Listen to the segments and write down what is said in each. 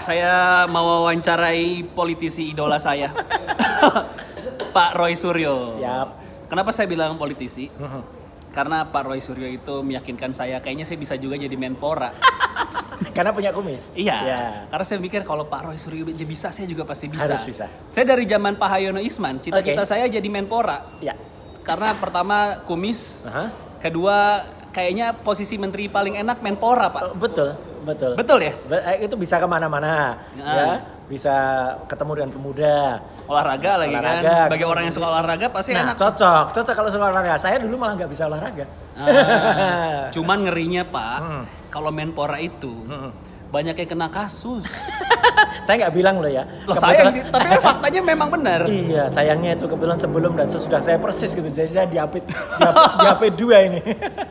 Saya mau wawancarai politisi idola saya, Pak Roy Suryo. Siap. Kenapa saya bilang politisi? Karena Pak Roy Suryo itu meyakinkan saya, kayaknya saya bisa juga jadi Menpora. Karena punya kumis. Iya. Ya. Karena saya mikir kalau Pak Roy Suryo bisa, saya juga pasti bisa. Harus bisa. Saya dari zaman Pak Hayono Isman, cita-cita saya jadi Menpora. Ya. Karena pertama kumis, Aha. kedua kayaknya posisi menteri paling enak Menpora, Pak. Betul. Betul ya? Itu bisa kemana-mana, ya. Bisa ketemu dengan pemuda. Olahraga lagi Olahraga. kan. Sebagai orang yang suka olahraga pasti Nah, enak. cocok kalau suka olahraga. Saya dulu malah nggak bisa olahraga. Cuman ngerinya Pak, kalau Menpora itu banyak yang kena kasus. Saya nggak bilang loh ya. Loh tapi kan faktanya memang benar. Iya, sayangnya itu kebetulan sebelum dan sesudah saya persis gitu. Jadi saya diapit 2 ini.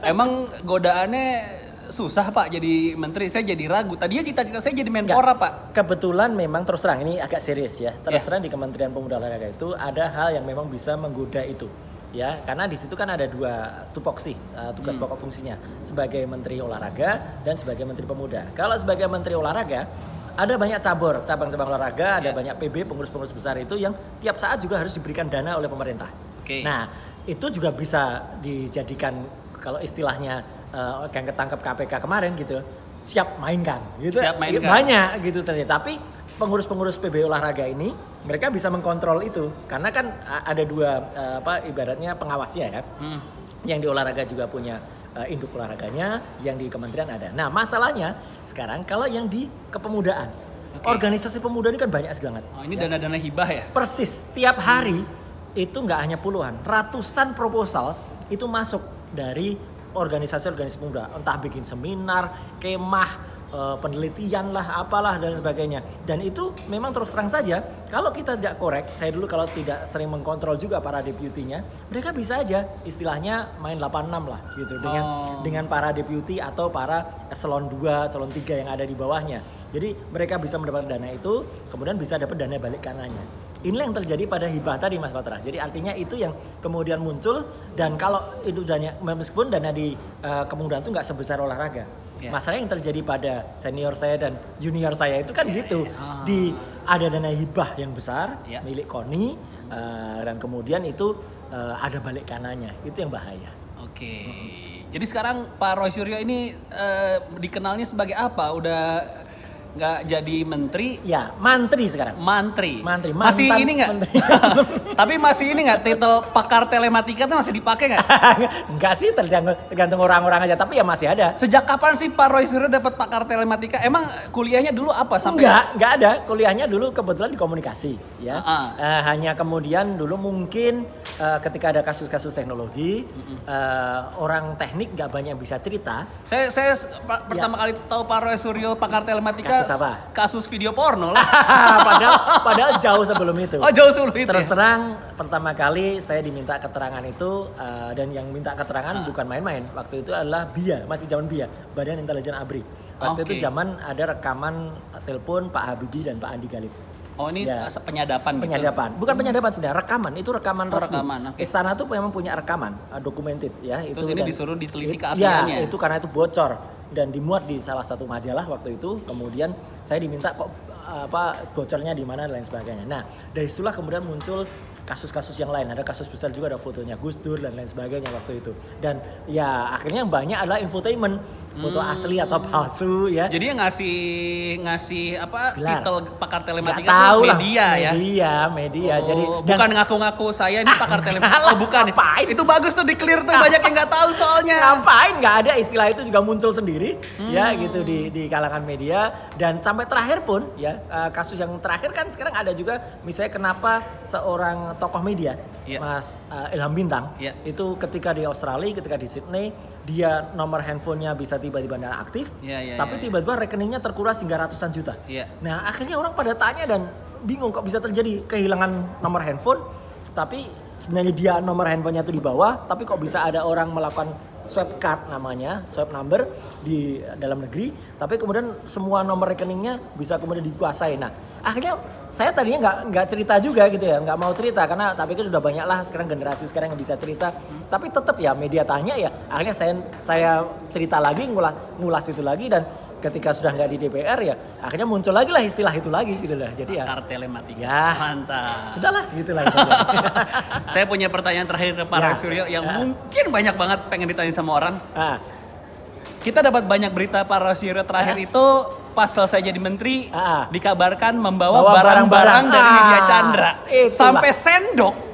Emang godaannya susah Pak jadi menteri, saya jadi ragu. Tadinya cita-cita saya jadi Menpora Pak. Kebetulan memang terus terang ini agak serius ya. Terus terang di Kementerian Pemuda Olahraga itu ada hal yang memang bisa menggoda itu. Ya, karena di situ kan ada 2 tupoksi, tugas pokok fungsinya sebagai Menteri Olahraga dan sebagai Menteri Pemuda. Kalau sebagai Menteri Olahraga ada banyak cabang-cabang olahraga, ada banyak PB pengurus-pengurus besar itu yang tiap saat juga harus diberikan dana oleh pemerintah. Nah, itu juga bisa dijadikan kalau istilahnya yang ketangkep KPK kemarin gitu, siap mainkan gitu. Siap mainkan. Banyak gitu ternyata. Tapi pengurus-pengurus PB olahraga ini mereka bisa mengkontrol itu karena kan ada 2 ibaratnya pengawasnya kan. Yang di olahraga juga punya induk olahraganya, yang di kementerian ada. Nah, masalahnya sekarang kalau yang di kepemudaan. Organisasi pemuda ini kan banyak banget. Oh, ini dana-dana hibah ya? Persis, tiap hari itu nggak hanya puluhan, ratusan proposal itu masuk dari organisasi-organisasi pemuda, entah bikin seminar, kemah, penelitian lah, apalah dan sebagainya. Dan itu memang terus terang saja, kalau kita tidak korek, saya dulu kalau tidak sering mengkontrol juga para deputinya, mereka bisa aja istilahnya main 86 lah gitu dengan para deputi atau para eselon 2, eselon 3 yang ada di bawahnya. Jadi mereka bisa mendapat dana itu, kemudian bisa dapat dana balik kanannya. Inilah yang terjadi pada hibah tadi Mas Patra. Jadi artinya itu yang kemudian muncul, dan kalau itu dana, meskipun dana di kepemudaan itu nggak sebesar olahraga. Masalah yang terjadi pada senior saya dan junior saya itu kan gitu. Ada dana hibah yang besar milik KONI, dan kemudian itu ada balik kanannya. Itu yang bahaya. Jadi sekarang Pak Roy Suryo ini dikenalnya sebagai apa? Udah nggak jadi menteri? Ya, mantri sekarang. Mantri. Masih ini nggak? Tapi masih ini nggak? Titel pakar telematika itu masih dipakai nggak? Enggak sih, tergantung orang-orang aja. Tapi ya masih ada. Sejak kapan sih Pak Roy Suryo dapat pakar telematika? Emang kuliahnya dulu apa sampai? Enggak ada. Kuliahnya dulu kebetulan di komunikasi. Ya. Hanya kemudian dulu mungkin ketika ada kasus-kasus teknologi, orang teknik nggak banyak bisa cerita. Saya pertama kali tahu Pak Roy Suryo pakar telematika. Kasus video porno lah. padahal jauh sebelum itu. Oh, jauh sebelum itu. Terus terang pertama kali saya diminta keterangan itu, dan yang minta keterangan bukan main-main. Waktu itu adalah BIA, masih zaman BIA, Badan Intelijen ABRI. Waktu itu zaman ada rekaman telepon Pak Habibie dan Pak Andi Galib. Oh, ini penyadapan. Bukan penyadapan sebenarnya, rekaman. Itu rekaman resmi. Okay. Istana tuh memang punya rekaman, documented ya. Terus ini disuruh diteliti keasliannya. Ya, itu karena itu bocor dan dimuat di salah satu majalah waktu itu. Kemudian saya diminta kok bocornya di mana dan lain sebagainya. Nah, dari situlah kemudian muncul kasus-kasus yang lain. Ada kasus besar juga, ada fotonya Gus Dur dan lain sebagainya waktu itu. Dan ya akhirnya yang banyak adalah infotainment, foto asli atau palsu ya. Jadi yang ngasih apa Gelar. titel pakar telematika itu media ya. Media. Oh, Jadi bukan ngaku-ngaku saya ini pakar telematika. Oh, bukan. Ngapain? Itu bagus tuh di-clear tuh, banyak yang nggak tahu soalnya. Ngapain? Nggak ada, istilah itu juga muncul sendiri ya gitu di kalangan media. Dan sampai terakhir pun ya, kasus yang terakhir kan sekarang ada juga misalnya kenapa seorang tokoh media Mas Ilham Bintang itu ketika di Australia, ketika di Sydney, dia nomor handphonenya bisa tiba-tiba tidak aktif, tapi tiba-tiba rekeningnya terkuras hingga ratusan juta. Nah, akhirnya orang pada tanya dan bingung kok bisa terjadi kehilangan nomor handphone, tapi sebenarnya dia nomor handphonenya itu di bawah, tapi kok bisa ada orang melakukan swipe card namanya, swipe number di dalam negeri, tapi kemudian semua nomor rekeningnya bisa kemudian dikuasai. Nah, akhirnya saya tadinya nggak cerita juga gitu ya, nggak mau cerita karena saya pikir sudah banyak lah sekarang generasi sekarang yang bisa cerita. Tapi tetap ya media tanya ya, akhirnya saya cerita lagi, ngulas itu lagi, dan ketika sudah nggak di DPR ya akhirnya muncul lagi lah istilah itu lagi gitu lah. Jadi ya Telematika. ya Mantap. sudahlah gitulah. Saya punya pertanyaan terakhir ke Pak Roy Suryo yang mungkin banyak banget pengen ditanya sama orang. Kita dapat banyak berita Pak Roy Suryo terakhir itu pas selesai jadi menteri dikabarkan membawa barang-barang dari Widya Chandra. Sampai sendok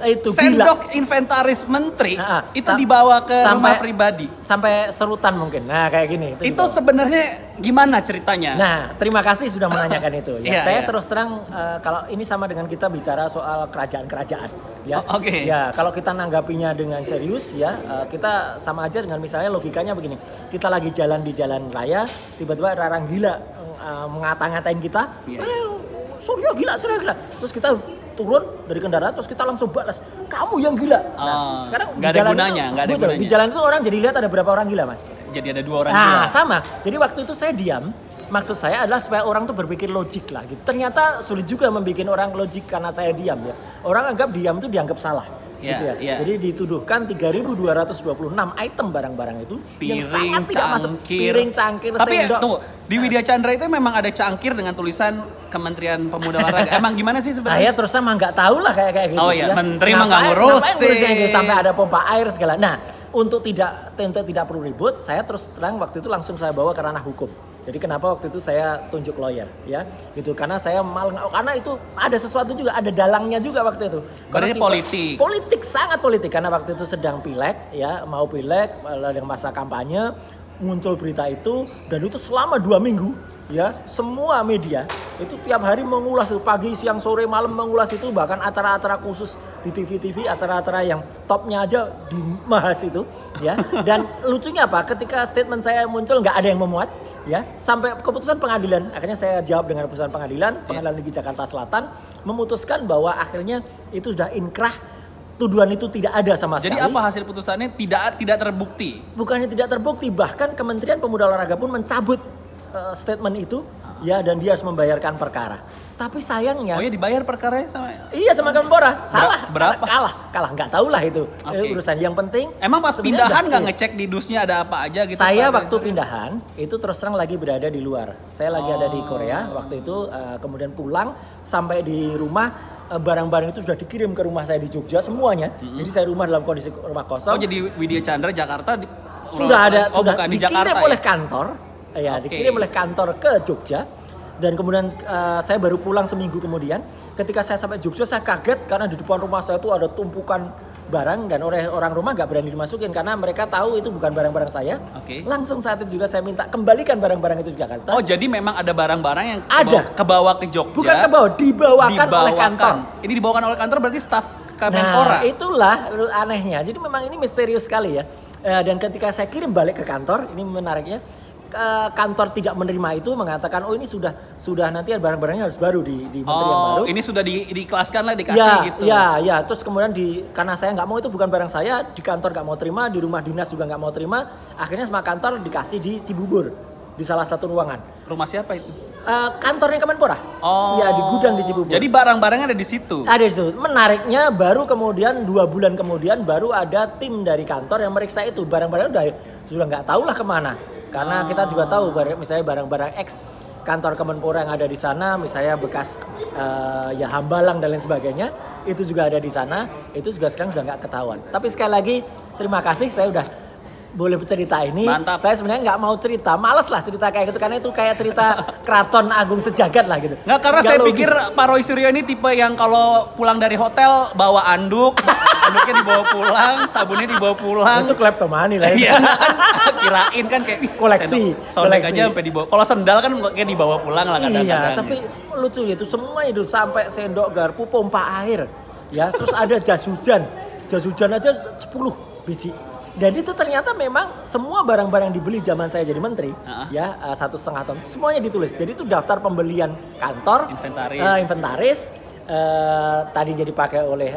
inventaris menteri itu dibawa ke rumah pribadi. Sampai serutan mungkin. Nah kayak gini. Itu sebenarnya gimana ceritanya? Nah terima kasih sudah menanyakan itu. Ya, saya iya. terus terang kalau ini sama dengan kita bicara soal kerajaan-kerajaan. Ya, Oke. Ya kalau kita nanggapinya dengan serius ya kita sama aja dengan misalnya logikanya begini. Kita lagi jalan di jalan raya, tiba-tiba ada orang gila ngata-ngatain kita, Suryo gila. Terus kita turun dari kendaraan, terus kita langsung balas, kamu yang gila. Nah, sekarang nggak ada gunanya. Di jalan itu orang jadi lihat ada berapa orang gila, Mas. Jadi ada 2 orang gila. Sama. Jadi waktu itu saya diam. Maksud saya adalah supaya orang tuh berpikir logik lah gitu. Ternyata sulit juga membuat orang logik karena saya diam ya. Orang anggap diam itu dianggap salah. Gitu ya. Jadi dituduhkan 3.226 item barang-barang itu yang sangat tidak masuk. Piring, cangkir, tapi sendok. Tunggu, di Widya Chandra itu memang ada cangkir dengan tulisan Kementerian Pemuda Olahraga. Emang gimana sih sebenarnya? Saya terus sama nggak tahu lah kayak gitu. Oh iya, menteri mah nggak ngurusin. Sampai ada pompa air segala. Nah, untuk tidak perlu ribut, saya terus terang waktu itu langsung saya bawa ke ranah hukum. Jadi kenapa waktu itu saya tunjuk lawyer ya gitu karena saya karena itu ada sesuatu juga ada dalangnya juga waktu itu. Berarti politik sangat politik karena waktu itu sedang pileg ya mau pileg ada masa kampanye muncul berita itu dan itu selama 2 minggu ya semua media itu tiap hari mengulas itu pagi siang sore malam mengulas itu bahkan acara-acara khusus di TV acara-acara yang topnya aja dibahas itu ya dan lucunya apa ketika statement saya muncul nggak ada yang memuat ya sampai keputusan pengadilan akhirnya saya jawab dengan keputusan pengadilan negeri Jakarta Selatan memutuskan bahwa akhirnya itu sudah inkrah tuduhan itu tidak ada sama sekali. Jadi apa hasil putusannya tidak terbukti? Bukannya tidak terbukti bahkan Kementerian Pemuda Olahraga pun mencabut statement itu ya dan dia harus membayarkan perkara. Tapi sayangnya dibayar perkaranya sama sama Kemenpora. Salah. Berapa? Kalah nggak tahu lah itu. Urusan yang penting. Emang pas pindahan nggak ngecek di dusnya ada apa aja gitu? Saya waktu pindahan itu terus terang lagi berada di luar. Saya lagi ada di Korea waktu itu kemudian pulang sampai di rumah barang-barang itu sudah dikirim ke rumah saya di Jogja semuanya. Jadi saya rumah dalam kondisi rumah kosong. Jadi Widya Chandra Jakarta sudah dikirim Jakarta, oleh kantor. Dikirim oleh kantor ke Jogja dan kemudian saya baru pulang seminggu kemudian. Ketika saya sampai Jogja saya kaget karena di depan rumah saya itu ada tumpukan barang dan orang rumah nggak berani dimasukin karena mereka tahu itu bukan barang-barang saya. Langsung saat itu juga saya minta kembalikan barang-barang itu di Jakarta. Oh jadi memang ada barang-barang yang kebawa ke Jogja? Bukan kebawa, dibawakan oleh kantor. Ini dibawakan oleh kantor berarti staf Kemenpora? Nah itulah anehnya. Jadi memang ini misterius sekali ya. Dan ketika saya kirim balik ke kantor, ini menariknya. Kantor tidak menerima itu mengatakan ini sudah nanti barang-barangnya harus baru di menteri yang baru. Ini sudah dikelaskan lah dikasih gitu. Ya. Terus kemudian karena saya nggak mau itu bukan barang saya di kantor nggak mau terima di rumah dinas juga nggak mau terima akhirnya sama kantor dikasih di Cibubur di salah satu ruangan. Rumah siapa itu? Kantornya Kemenpora. Ya di gudang di Cibubur. Jadi barang-barangnya ada di situ. Ada di situ. Menariknya baru kemudian 2 bulan kemudian baru ada tim dari kantor yang meriksa itu barang-barangnya sudah nggak tahu lah kemana. Karena kita juga tahu misalnya barang-barang X kantor Kemenpora yang ada di sana, misalnya bekas hambalang dan lain sebagainya, itu juga ada di sana, itu juga sekarang sudah nggak ketahuan. Tapi sekali lagi terima kasih saya udah boleh cerita ini. Mantap. Saya sebenarnya nggak mau cerita, males lah cerita kayak gitu karena itu kayak cerita keraton agung sejagat lah gitu. Nggak karena saya pikir Pak Roy Suryo ini tipe yang kalau pulang dari hotel bawa anduknya dibawa pulang, sabunnya dibawa pulang. Itu kleptomani lah. Iya kan, kirain kan kayak koleksi. Sonek aja sampai dibawa. Kalau sendal kan kayak dibawa pulang lah kadang-kadang. Iya, tapi lucu itu semua itu sampai sendok garpu, pompa air, ya terus ada jas hujan aja 10 biji. Dan itu ternyata memang semua barang-barang yang dibeli zaman saya jadi menteri, ya 1,5 ton, semuanya ditulis. Jadi itu daftar pembelian kantor, inventaris, tadi jadi pakai oleh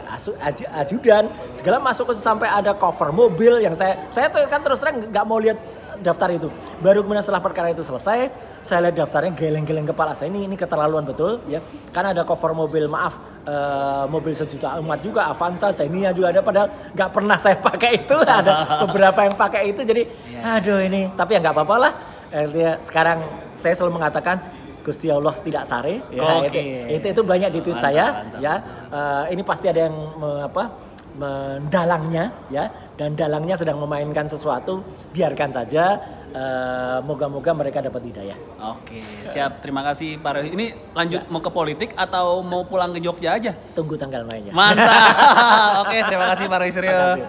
ajudan, segala masuk sampai ada cover mobil yang saya tuh kan terus terang nggak mau lihat daftar itu. Baru kemudian setelah perkara itu selesai, saya lihat daftarnya geleng-geleng kepala saya ini keterlaluan betul, ya. Karena ada cover mobil mobil sejuta umat juga, Avanza, Xenia juga ada, padahal nggak pernah saya pakai itu, ada beberapa yang pakai itu, jadi aduh ini, tapi ya nggak apa-apa lah. Artinya sekarang saya selalu mengatakan Gusti Allah tidak sare, ya, itu banyak di tweet saya, mantap. Ya. Ini pasti ada yang mendalangnya, ya, dan dalangnya sedang memainkan sesuatu, biarkan saja. Moga-moga mereka dapat hidayah. Oke, siap. Terima kasih Pak Roy. Ini lanjut mau ke politik atau mau pulang ke Jogja aja? Tunggu tanggal mainnya. Mantap. Oke, terima kasih Pak Roy Suryo.